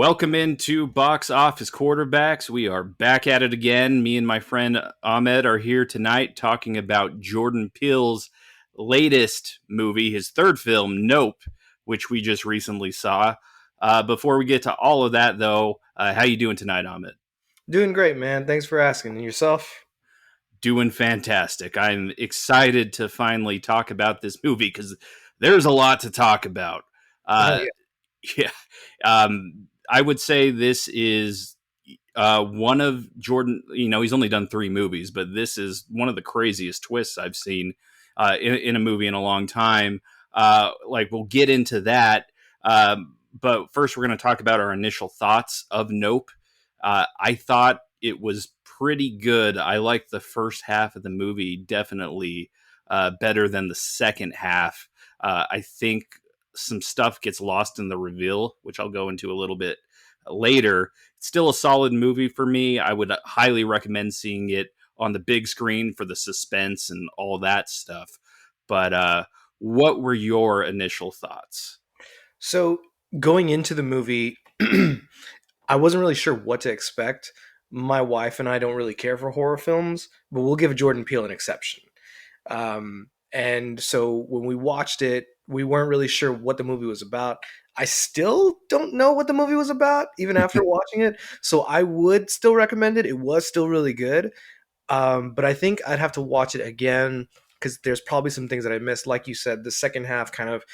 Welcome into Box Office Quarterbacks. We are back at it again. Me and my friend Ahmed are here tonight talking about Jordan Peele's latest movie, his third film, Nope, which we just recently saw. Before we get to all of that, though, how you doing tonight, Ahmed? Doing great, man. Thanks for asking. And yourself? Doing fantastic. I'm excited to finally talk about this movie because there's a lot to talk about. Oh, Uh, yeah. yeah. I would say this is one of Jordan. He's only done three movies, but this is one of the craziest twists I've seen in a movie in a long time. We'll get into that. But first, we're going to talk about our initial thoughts of Nope. I thought it was pretty good. I liked the first half of the movie definitely better than the second half. I think some stuff gets lost in the reveal, which I'll go into a little bit later. It's still a solid movie for me. I would highly recommend seeing it on the big screen for the suspense and all that stuff. But what were your initial thoughts? So, going into the movie, I wasn't really sure what to expect. My wife and I don't really care for horror films, but we'll give Jordan Peele an exception. And so when we watched it, we weren't really sure what the movie was about. I still don't know what the movie was about, even after watching it. So I would still recommend it. It was still really good. But I think I'd have to watch it again because there's probably some things that I missed. Like you said, the second half kind of,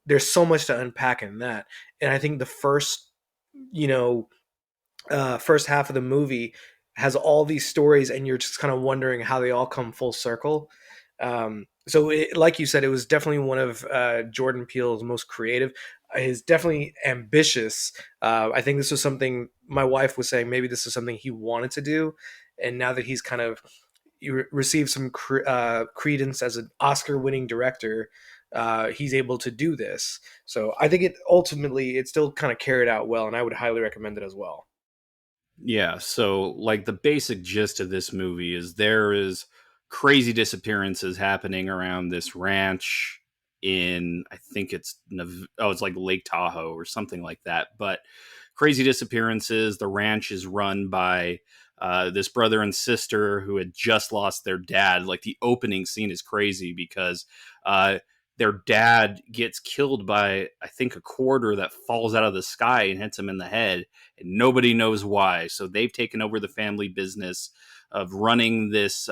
there's so much to unpack in that. And I think the you know, first half of the movie has all these stories, and you're just kind of wondering how they all come full circle. Like you said, it was definitely one of Jordan Peele's most creative. He's definitely ambitious. I think this was something my wife was saying. Maybe this is something he wanted to do, and now that he's kind of received some credence as an Oscar-winning director, he's able to do this. So I think it still kind of carried out well, and I would highly recommend it as well. Yeah, so like the basic gist of this movie is there is crazy disappearances happening around this ranch in I think it's like Lake Tahoe or something like that. But crazy disappearances. The ranch is run by this brother and sister who had just lost their dad. Like the opening scene is crazy because their dad gets killed by I think a quarter that falls out of the sky and hits him in the head, and nobody knows why. So they've taken over the family business of running this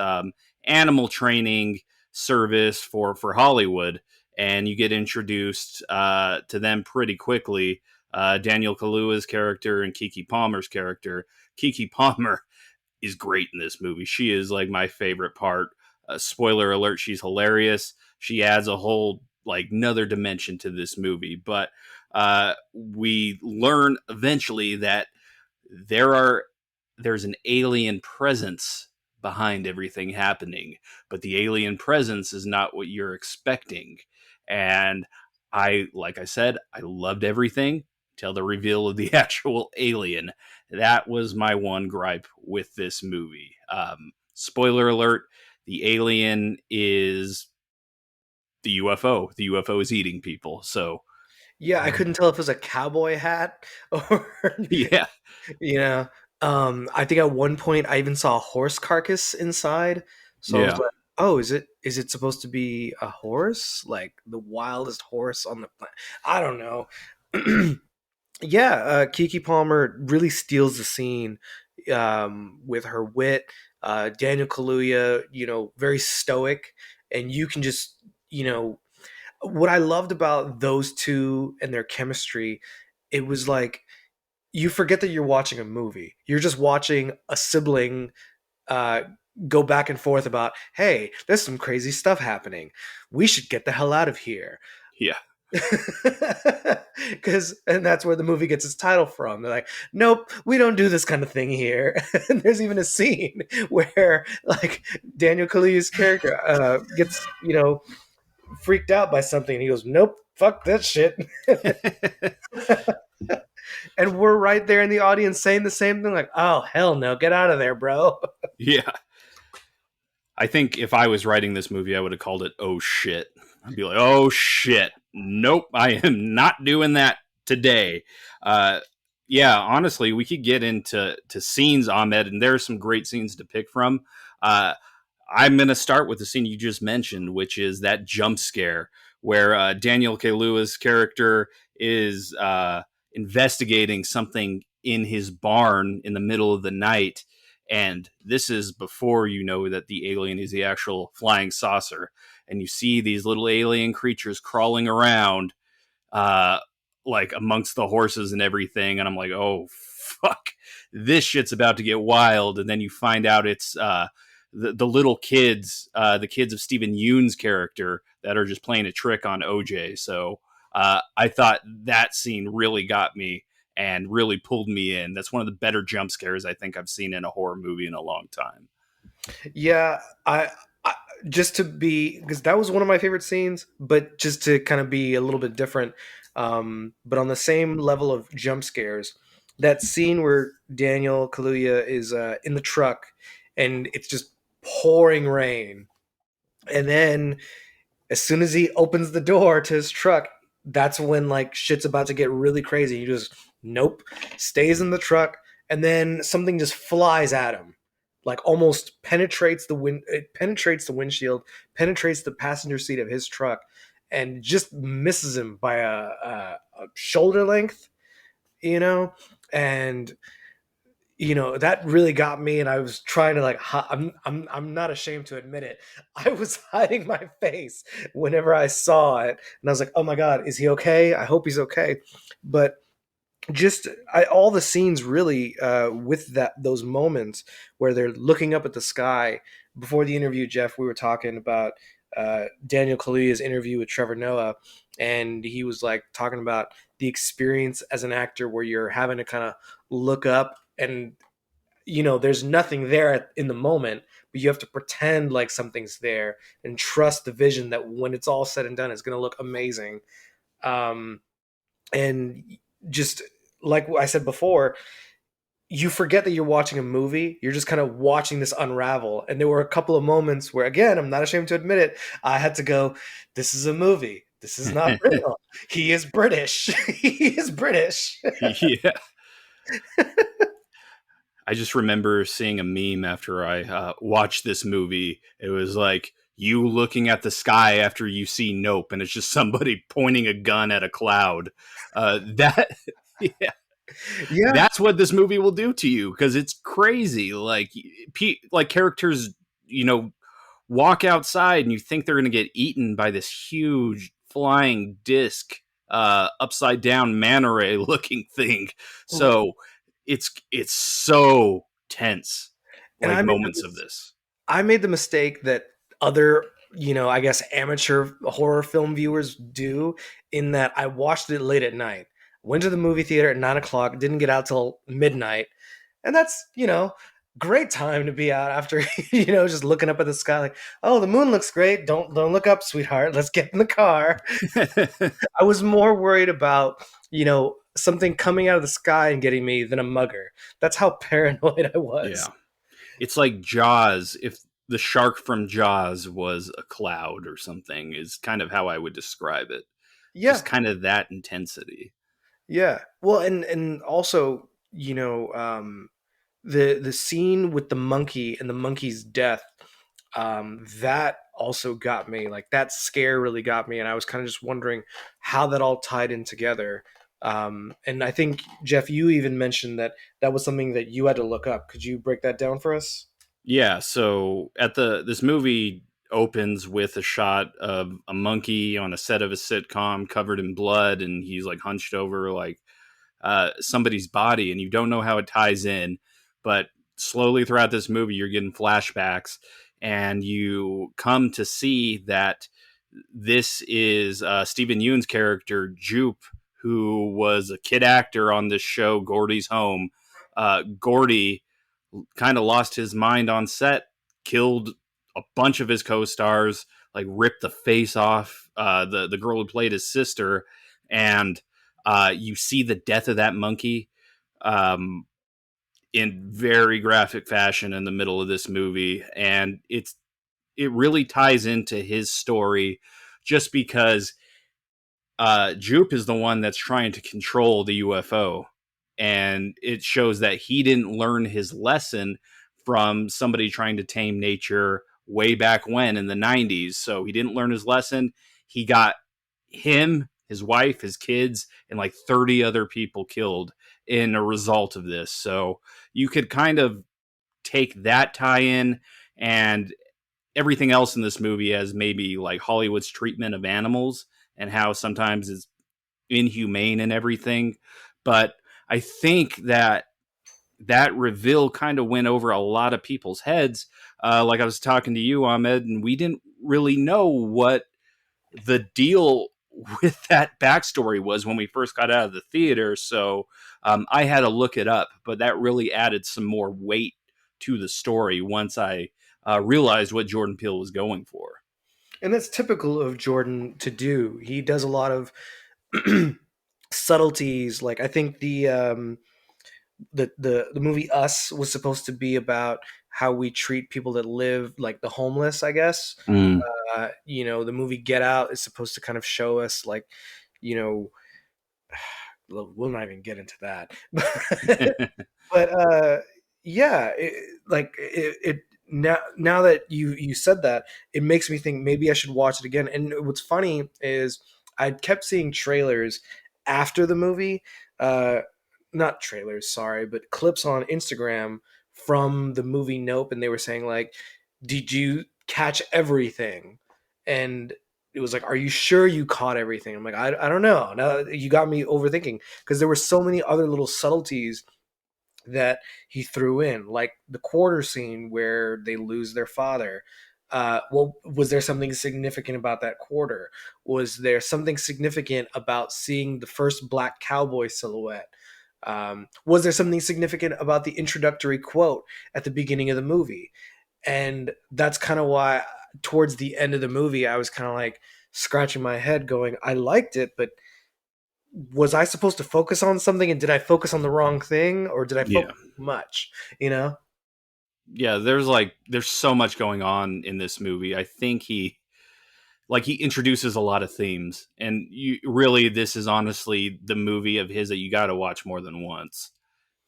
animal training service for Hollywood, and you get introduced to them pretty quickly. Daniel Kaluuya's character and Kiki Palmer's character. Kiki Palmer is great in this movie. She is like my favorite part. Spoiler alert, she's hilarious. She adds a whole like another dimension to this movie. But we learn eventually that there's an alien presence behind everything happening, but the alien presence is not what you're expecting. And like I said, I loved everything till the reveal of the actual alien. That was my one gripe with this movie. Spoiler alert, the alien is the UFO. The UFO is eating people. So, Yeah, I couldn't tell if it was a cowboy hat or yeah. you know. I think at one point I even saw a horse carcass inside. So I was Yeah. like, "Oh, is it supposed to be a horse? Like the wildest horse on the planet?" I don't know. Yeah, Kiki Palmer really steals the scene with her wit. Daniel Kaluuya, very stoic, and you can just, what I loved about those two and their chemistry, it was like you forget that you're watching a movie. You're just watching a sibling uh, go back and forth about, hey, there's some crazy stuff happening. We should get the hell out of here. Yeah. And that's where the movie gets its title from. They're like, nope, we don't do this kind of thing here. And there's even a scene where like Daniel Kaluuya's character gets freaked out by something, and he goes, nope, fuck that shit. And we're right there in the audience saying the same thing, like, oh hell no, get out of there, bro. Yeah. I think if I was writing this movie, I would have called it "Oh shit." I'd be like, "Oh shit, nope, I am not doing that today." Yeah, honestly, we could get into scenes on that, and there are some great scenes to pick from. Uh, I'm going to start with the scene you just mentioned, which is that jump scare where Daniel Kaluuya's character is investigating something in his barn in the middle of the night. And this is before you know that the alien is the actual flying saucer. And you see these little alien creatures crawling around, uh, like amongst the horses and everything. And I'm like, oh, fuck, this shit's about to get wild. And then you find out it's the little kids, the kids of Stephen Yoon's character that are just playing a trick on OJ. So I thought that scene really got me and really pulled me in. That's one of the better jump scares I think I've seen in a horror movie in a long time. Yeah, I just to be, because that was one of my favorite scenes, but just to kind of be a little bit different, but on the same level of jump scares, that scene where Daniel Kaluuya is in the truck and it's just pouring rain, and then as soon as he opens the door to his truck, that's when like shit's about to get really crazy. He just nope, stays in the truck, and then something just flies at him, like almost penetrates the wind. It penetrates the windshield, penetrates the passenger seat of his truck, and just misses him by a shoulder length. You know, and that really got me, and I was trying to like I'm not ashamed to admit it. I was hiding my face whenever I saw it, and I was like, oh my god, is he okay? I hope he's okay. But just all the scenes really, with those moments where they're looking up at the sky. Before the interview, Jeff, we were talking about Daniel Kaluuya's interview with Trevor Noah, and he was like talking about the experience as an actor where you're having to kind of look up, and there's nothing there in the moment, but you have to pretend like something's there and trust the vision that when it's all said and done, it's going to look amazing. um, and just like I said before, you forget that you're watching a movie. You're just kind of watching this unravel. And there were a couple of moments where, again, I'm not ashamed to admit it, I had to go, this is a movie. This is not real. He is British. He is British. Yeah. I just remember seeing a meme after I watched this movie. It was like you looking at the sky after you see Nope, and it's just somebody pointing a gun at a cloud. That, yeah, Yeah. that's what this movie will do to you because it's crazy. Like characters, you know, walk outside and you think they're going to get eaten by this huge flying disc, upside down manta ray looking thing. So it's so tense, And like moments of this. I made the mistake that other, I guess amateur horror film viewers do, in that I watched it late at night. Went to the movie theater at 9 o'clock, didn't get out till midnight. And that's, great time to be out after, just looking up at the sky like, oh, the moon looks great. Don't look up, sweetheart. Let's get in the car. I was more worried about, something coming out of the sky and getting me than a mugger. That's how paranoid I was. Yeah, it's like Jaws. If the shark from Jaws was a cloud or something, is kind of how I would describe it. Yeah. Just kind of that intensity. Yeah. Well, and also, the scene with the monkey and the monkey's death, that also got me. Like that scare really got me, and I was kind of just wondering how that all tied in together. And I think Jeff, you even mentioned that that was something that you had to look up. Could you break that down for us? Yeah, so at the this movie opens with a shot of a monkey on a set of a sitcom covered in blood, and he's like hunched over like somebody's body, and you don't know how it ties in, but slowly throughout this movie you're getting flashbacks, and you come to see that this is Stephen Yoon's character Jupe, who was a kid actor on this show Gordy's Home. Gordy kind of lost his mind on set, killed a bunch of his co-stars, like ripped the face off the girl who played his sister, and you see the death of that monkey, um, in very graphic fashion in the middle of this movie, and it really ties into his story, just because Jupe is the one that's trying to control the UFO, and it shows that he didn't learn his lesson from somebody trying to tame nature way back when in the 90s. So he didn't learn his lesson. He got him, his wife, his kids, and like 30 other people killed in a result of this. So you could kind of take that tie in and everything else in this movie as maybe like Hollywood's treatment of animals and how sometimes it's inhumane and everything. But I think that that reveal kind of went over a lot of people's heads. Like I was talking to you, Ahmed, and we didn't really know what the deal with that backstory was when we first got out of the theater. So I had to look it up, but that really added some more weight to the story once I realized what Jordan Peele was going for. And that's typical of Jordan to do. He does a lot of subtleties. Like I think the movie Us was supposed to be about how we treat people that live like the homeless, I guess. Mm. The movie Get Out is supposed to kind of show us like, you know, we'll not even get into that. But yeah, it now that you said that, it makes me think maybe I should watch it again. And what's funny is I kept seeing trailers after the movie, uh, not trailers, sorry, but clips on Instagram from the movie Nope, and they were saying like, "Did you catch everything?" And it was like, "Are you sure you caught everything?" I'm like, I don't know. Now you got me overthinking because there were so many other little subtleties that he threw in, like the quarter scene where they lose their father. Well, was there something significant about that quarter? Was there something significant about seeing the first black cowboy silhouette? Was there something significant about the introductory quote at the beginning of the movie? And that's kind of why, towards the end of the movie, I was kind of like scratching my head, going, I liked it, but was I supposed to focus on something and did I focus on the wrong thing or did I Yeah. focus too much? You know? Yeah, there's so much going on in this movie. I think he introduces a lot of themes, and you really, this is honestly the movie of his that you got to watch more than once,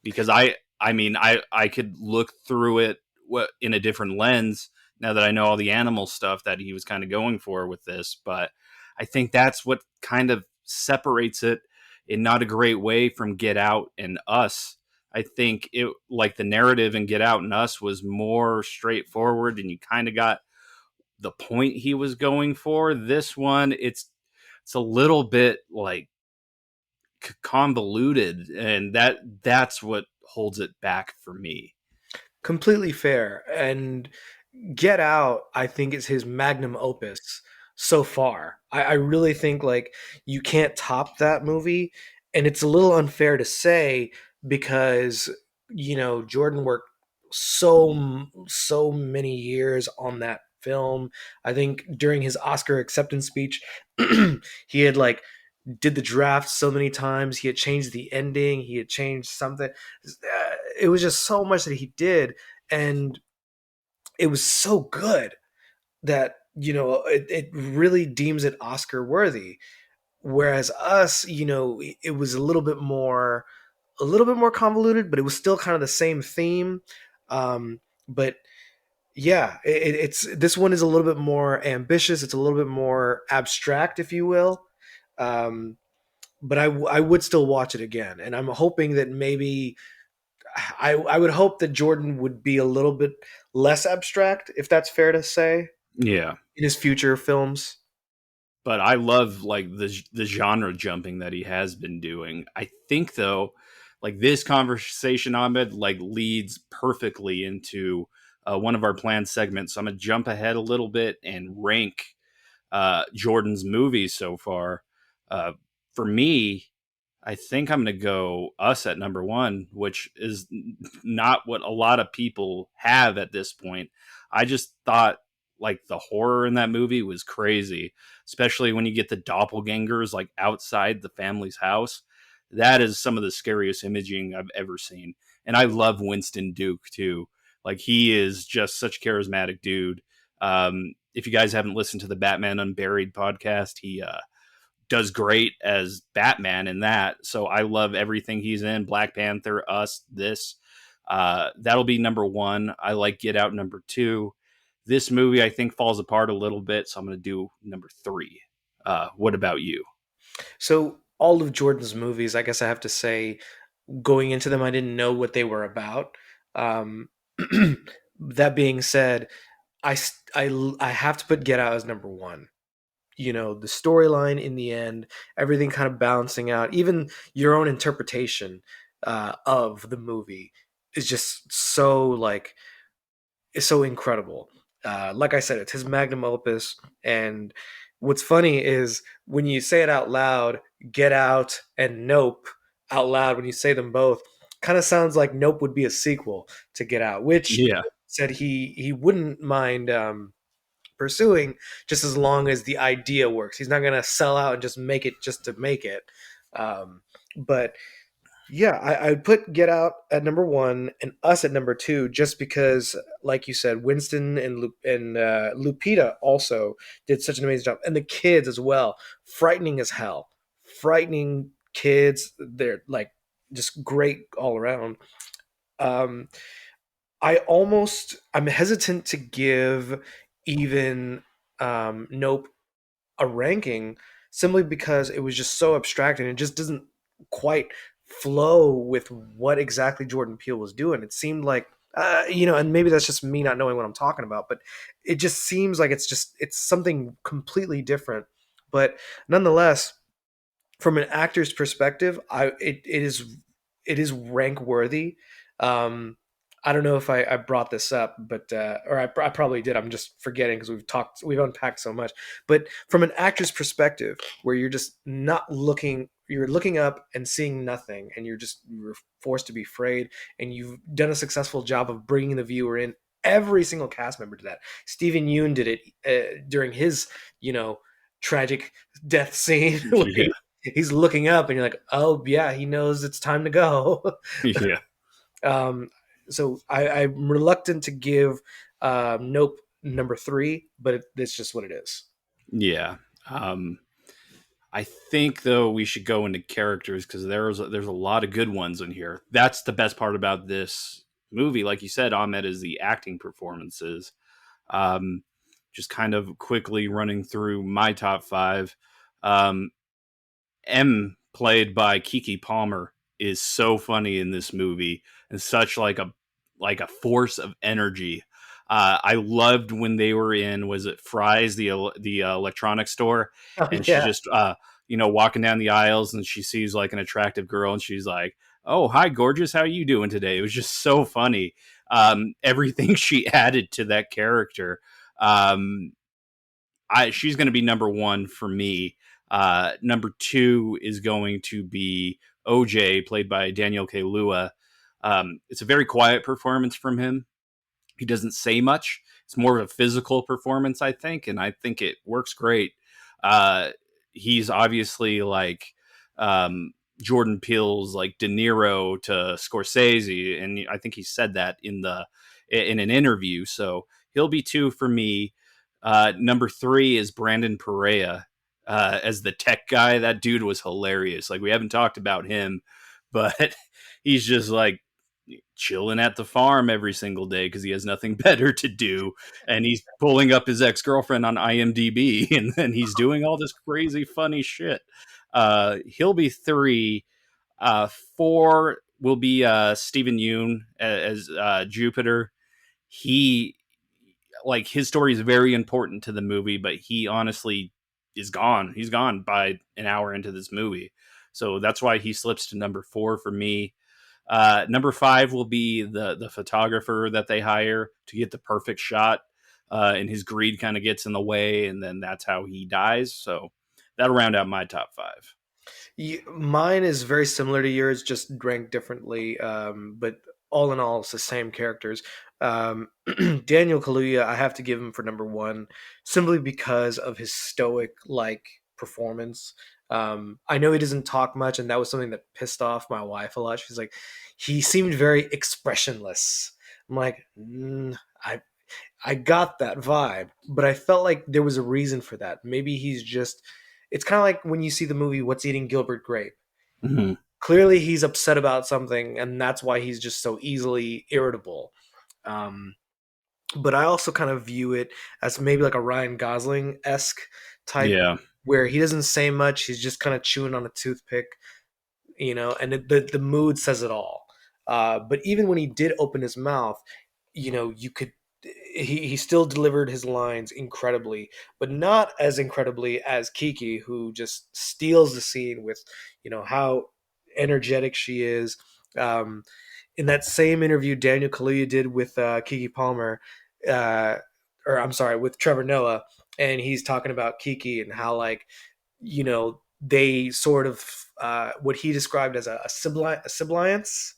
because I could look through it in a different lens now that I know all the animal stuff that he was kind of going for with this. But I think that's what kind of separates it in not a great way from Get Out and Us. I think it, like, the narrative in Get Out and Us was more straightforward, and you kind of got the point he was going for. This one, it's a little bit like convoluted, and that's what holds it back for me. Completely fair. And Get Out, I think, is his magnum opus so far. I really think like you can't top that movie. And it's a little unfair to say because, Jordan worked so many years on that film. I think during his Oscar acceptance speech, he had like did the draft so many times. He had changed the ending. He had changed something. It was just so much that he did, and it was so good that it really deems it Oscar worthy. Whereas Us, it was a little bit more convoluted, but it was still kind of the same theme. But yeah, it's this one is a little bit more ambitious. It's a little bit more abstract, if you will. Um, but I would still watch it again, and I'm hoping that maybe I would hope that Jordan would be a little bit less abstract, if that's fair to say, Yeah, in his future films. but I love like the genre jumping that he has been doing. I think though, like this conversation, Ahmed, like leads perfectly into one of our planned segments. So I'm gonna jump ahead a little bit and rank Jordan's movies so far. Uh, for me, I think I'm going to go Us at number one, which is not what a lot of people have at this point. I just thought like the horror in that movie was crazy, especially when you get the doppelgangers like outside the family's house. That is some of the scariest imaging I've ever seen. And I love Winston Duke too. Like he is just such a charismatic dude. If you guys haven't listened to the Batman Unburied podcast, he does great as Batman in that. So I love everything he's in. Black Panther, Us, this. That'll be number one. I like Get Out number two. This movie I think falls apart a little bit, so I'm going to do number three. What about you? So all of Jordan's movies, I guess I have to say, going into them, I didn't know what they were about. Um, that being said, I have to put Get Out as number one. You know, the storyline in the end, everything kind of balancing out, even your own interpretation of the movie is just so like is so incredible. Like I said, it's his magnum opus. And what's funny is when you say it out loud, Get Out and Nope out loud, when you say them both, kind of sounds like Nope would be a sequel to Get Out, which Yeah, said he wouldn't mind pursuing just as long as the idea works. He's not going to sell out and just make it just to make it. But yeah, I'd put Get Out at number one and Us at number two, just because, like you said, Winston and Lupita also did such an amazing job, and the kids as well, frightening as hell, frightening kids. They're like just great all around. Um, I'm hesitant to give even Nope a ranking simply because it was just so abstract and it just doesn't quite flow with what exactly Jordan Peele was doing. It seemed like and maybe that's just me not knowing what I'm talking about, but it just seems like it's something completely different. But nonetheless, from an actor's perspective, it is rank worthy. Um, I don't know if I brought this up, but I probably did. I'm just forgetting because we've unpacked so much. But from an actor's perspective, where you're just not looking, you're looking up and seeing nothing, and you're forced to be afraid, and you've done a successful job of bringing the viewer in. Every single cast member did that. Stephen Yoon did it during his, you know, tragic death scene where yeah, he's looking up and you're like, oh yeah, he knows it's time to go. yeah, um, so I'm reluctant to give Nope number three, but it's just what it is. yeah. Um, I think though we should go into characters because there's a lot of good ones in here. That's the best part about this movie. Like you said, Ahmed, is the acting performances. Um, just kind of quickly running through my top five. Um, M, played by Kiki Palmer, is so funny in this movie and such like a force of energy. I loved when they were in, was it Fry's, the electronics store, Oh and she's yeah. just walking down the aisles and she sees like an attractive girl and she's like, "Oh, hi, gorgeous, how are you doing today?" It was just so funny. Everything she added to that character. Um, she's going to be number one for me. Number two is going to be OJ, played by Daniel Kaluuya. It's a very quiet performance from him. He doesn't say much. It's more of a physical performance, I think, and I think it works great. Uh, he's obviously like Jordan Peele's like De Niro to Scorsese, and I think he said that in an interview. So he'll be two for me. Number three is Brandon Perea as the tech guy. That dude was hilarious. Like we haven't talked about him, but he's just like chilling at the farm every single day because he has nothing better to do, and he's pulling up his ex-girlfriend on IMDb, and then he's doing all this crazy funny shit. He'll be three. Four will be Stephen Yoon as Jupiter. He like his story is very important to the movie, but he honestly is gone. He's gone by an hour into this movie, so that's why he slips to number four for me. Number five will be the photographer that they hire to get the perfect shot, and his greed kind of gets in the way, and then that's how he dies. So that'll round out my top five. Mine is very similar to yours, just ranked differently. But all in all, it's the same characters. Daniel Kaluuya, I have to give him for number one, simply because of his stoic like performance. I know he doesn't talk much, and that was something that pissed off my wife a lot. She's like, he seemed very expressionless. I'm like, I got that vibe, but I felt like there was a reason for that. Maybe he's just it's kind of like when you see the movie What's Eating Gilbert Grape. Mhm. Clearly, he's upset about something, and that's why he's just so easily irritable. Um, but I also kind of view it as maybe like a Ryan Gosling esque type, Yeah. where he doesn't say much. He's just kind of chewing on a toothpick, and the mood says it all. But even when he did open his mouth, you could he still delivered his lines incredibly, but not as incredibly as Kiki, who just steals the scene with how energetic she is. Um, in that same interview Daniel Kaluuya did with Kiki Palmer, uh, or I'm sorry, with Trevor Noah, and he's talking about Kiki and how like they sort of what he described as a sibilance.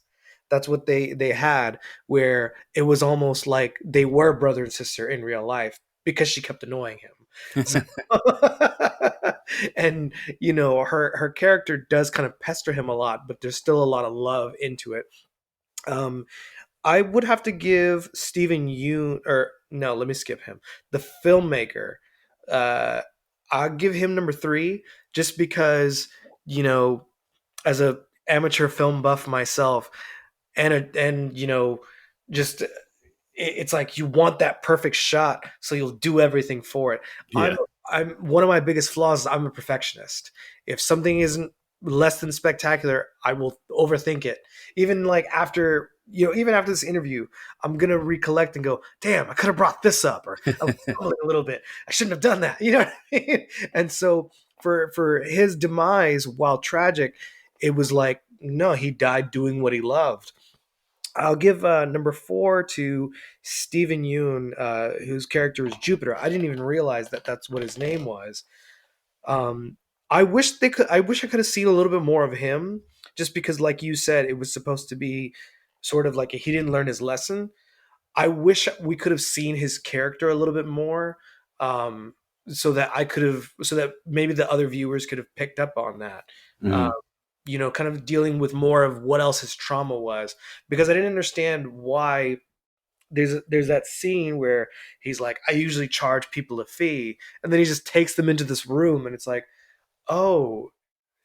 That's what they had, where it was almost like they were brother and sister in real life because she kept annoying him. So, and her character does kind of pester him a lot, but there's still a lot of love into it. Um, I would have to give Stephen Yoon, or no, let me skip him. The filmmaker, uh, I'll give him number three, just because you know, as a amateur film buff myself, and just it's like you want that perfect shot, so you'll do everything for it. I'm Yeah. I'm one of my biggest flaws is I'm a perfectionist. If something isn't less than spectacular, I will overthink it. Even like after even after this interview, I'm gonna recollect and go, "Damn, I could have brought this up," or "I was stumbling a little bit. I shouldn't have done that." You know what I mean? And so for his demise, while tragic, it was like no, he died doing what he loved. I'll give number four to Stephen Yoon, whose character is Jupiter. I didn't even realize that that's what his name was. Um, I wish they could. I wish I could have seen a little bit more of him, just because, like you said, it was supposed to be sort of like he didn't learn his lesson. I wish we could have seen his character a little bit more, um, so that maybe the other viewers could have picked up on that. Uh, Mhm. kind of dealing with more of what else his trauma was, because I didn't understand why there's that scene where he's like, I usually charge people a fee, and then he just takes them into this room, and it's like, oh,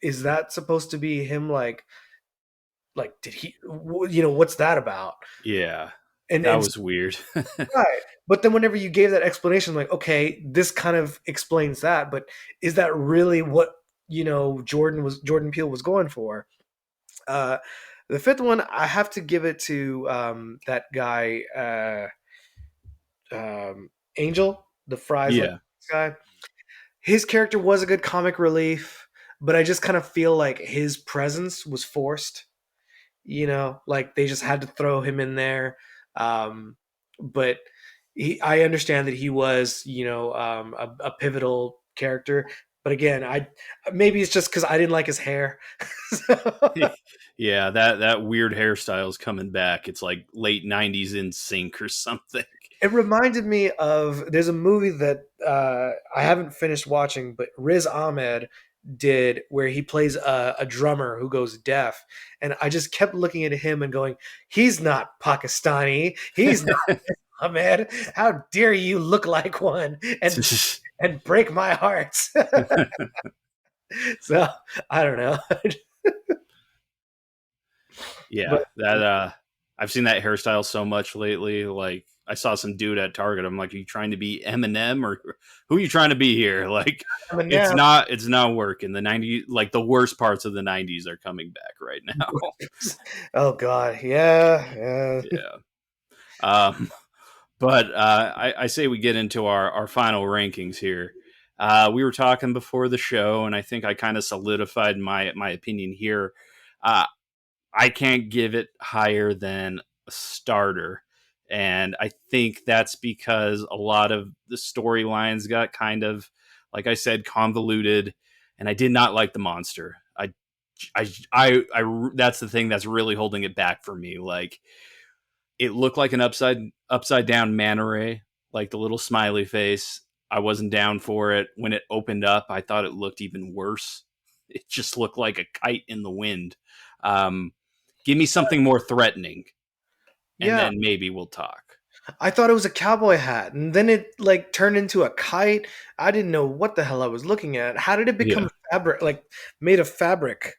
is that supposed to be him? Like did he? What's that about? Yeah. That And was weird. right. But then whenever you gave that explanation, like, okay, this kind of explains that, but is that really what, Jordan Peele was going for? Uh the fifth one, I have to give it to that guy, Angel, the fries like Yeah. guy. His character was a good comic relief, but I just kind of feel like his presence was forced. Like they just had to throw him in there. But I understand that he was, a pivotal character. But again, I maybe it's just because I didn't like his hair. So, Yeah, that weird hairstyle is coming back. It's like late '90s in sync or something. it reminded me of there's a movie that I haven't finished watching, but Riz Ahmed did where he plays a drummer who goes deaf, and I just kept looking at him and going, "He's not Pakistani. He's not Ahmed. How dare you look like one and break my heart?" So I don't know, Yeah, but that I've seen that hairstyle so much lately. Like I saw some dude at Target. I'm like, are you trying to be Eminem or who are you trying to be here? Like I mean, it's not working. The '90s, like the worst parts of the '90s are coming back right now. oh god, yeah, yeah. Yeah. Um, but I say we get into our final rankings here. We were talking before the show, and I think I kind of solidified my opinion here. Uh, I can't give it higher than a starter. And I think that's because a lot of the storylines got kind of, like I said, convoluted, and I did not like the monster. That's the thing that's really holding it back for me. Like it looked like an upside down manta ray, like the little smiley face. I wasn't down for it. When it opened up, I thought it looked even worse. It just looked like a kite in the wind. Um, Give me something more threatening, and Yeah, then maybe we'll talk. I thought it was a cowboy hat, and then it like turned into a kite. I didn't know what the hell I was looking at. How did it Yeah. become fabric, like made of fabric?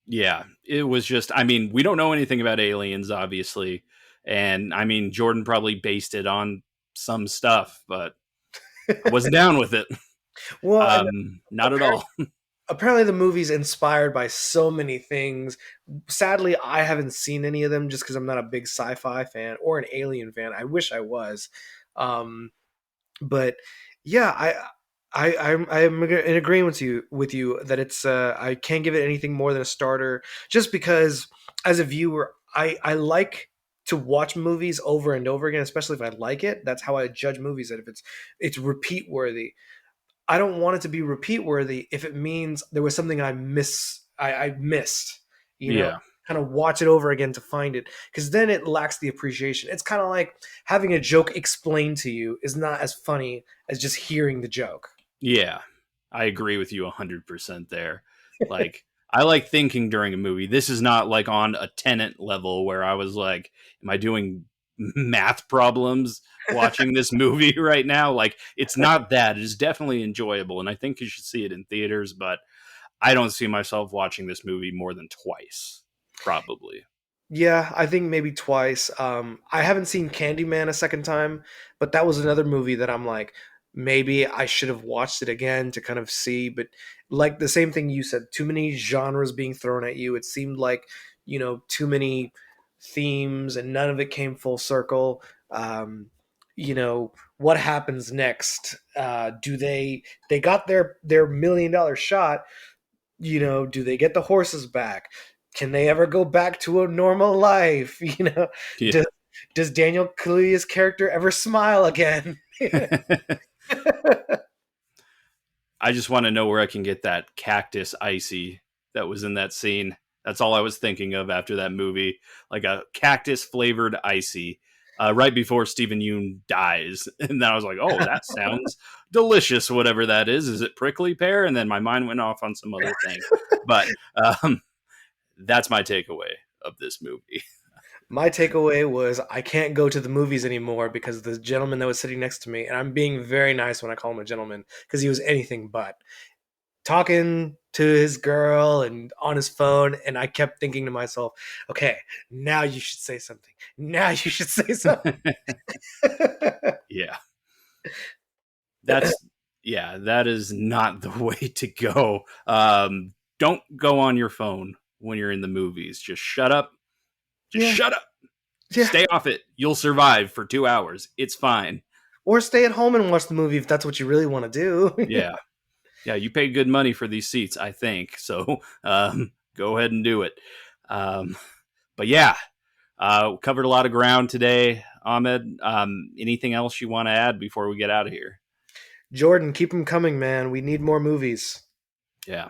Yeah. It was just, I mean, we don't know anything about aliens, obviously. And I mean, Jordan probably based it on some stuff, but I wasn't down with it. Well, and Not at apparently, all. apparently the movie's inspired by so many things. Sadly, I haven't seen any of them just because I'm not a big sci-fi fan or an alien fan. I wish I was. Um, but yeah, I'm in agreement with you that it's I can't give it anything more than a starter, just because as a viewer I like to watch movies over and over again, especially if I like it. That's how I judge movies, that if it's repeat worthy. I don't want it to be repeat worthy if it means there was something I missed, you know, Yeah. kind of watch it over again to find it, because then it lacks the appreciation. It's kind of like having a joke explained to you is not as funny as just hearing the joke. Yeah, I agree with you 100% there. Like, I like thinking during a movie. This is not like on a Tenant level where I was like, am I doing math problems watching this movie right now? Like, it's not that. It is definitely enjoyable, and I think you should see it in theaters, but I don't see myself watching this movie more than twice, probably. Yeah, I think maybe twice. I haven't seen Candyman a second time, but that was another movie that I'm like, maybe I should have watched it again to kind of see. But like the same thing you said, too many genres being thrown at you. It seemed like, too many themes and none of it came full circle. What happens next? Do they got their $1 million shot? Do they get the horses back? Can they ever go back to a normal life? Yeah. does does Daniel Kaluuya's character ever smile again? I just want to know where I can get that cactus icy that was in that scene. That's all I was thinking of after that movie, like a cactus flavored icy, right before Stephen Yoon dies. And then I was like, "Oh, that sounds delicious." Whatever that is. Is it prickly pear? And then my mind went off on some other thing. But um, that's my takeaway of this movie. My takeaway was I can't go to the movies anymore because the gentleman that was sitting next to me, and I'm being very nice when I call him a gentleman because he was anything but, talking to his girl and on his phone, and I kept thinking to myself, okay, now you should say something. Now you should say something. Yeah, that's that is not the way to go. Don't go on your phone when you're in the movies. Just shut up. Just Yeah, shut up. yeah. Stay off it. You'll survive for 2 hours. It's fine. Or stay at home and watch the movie if that's what you really want to do. Yeah. Yeah. You paid good money for these seats, I think. So go ahead and do it. Um, but yeah, covered a lot of ground today, Ahmed. Anything else you want to add before we get out of here? Jordan, keep them coming, man. We need more movies. Yeah.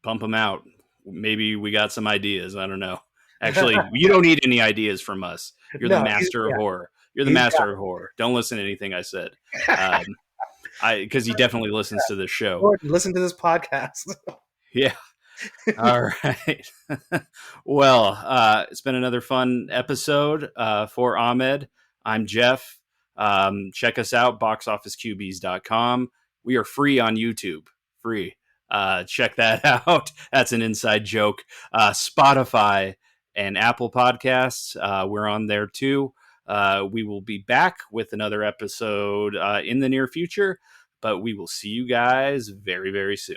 Pump them out. Maybe we got some ideas. I don't know. Actually, you don't need any ideas from us. You're the No, master of yeah, horror. You're the he's got master of horror. Don't listen to anything I said. Um, because he definitely listens to this show. Jordan, listen to this podcast. Yeah. All right. Well, it's been another fun episode for Ahmed. I'm Jeff. Check us out, boxofficeqbs.com. We are free on YouTube. Free. Check that out. That's an inside joke. Spotify and Apple Podcasts. We're on there too. We will be back with another episode in the near future, but we will see you guys very, very soon.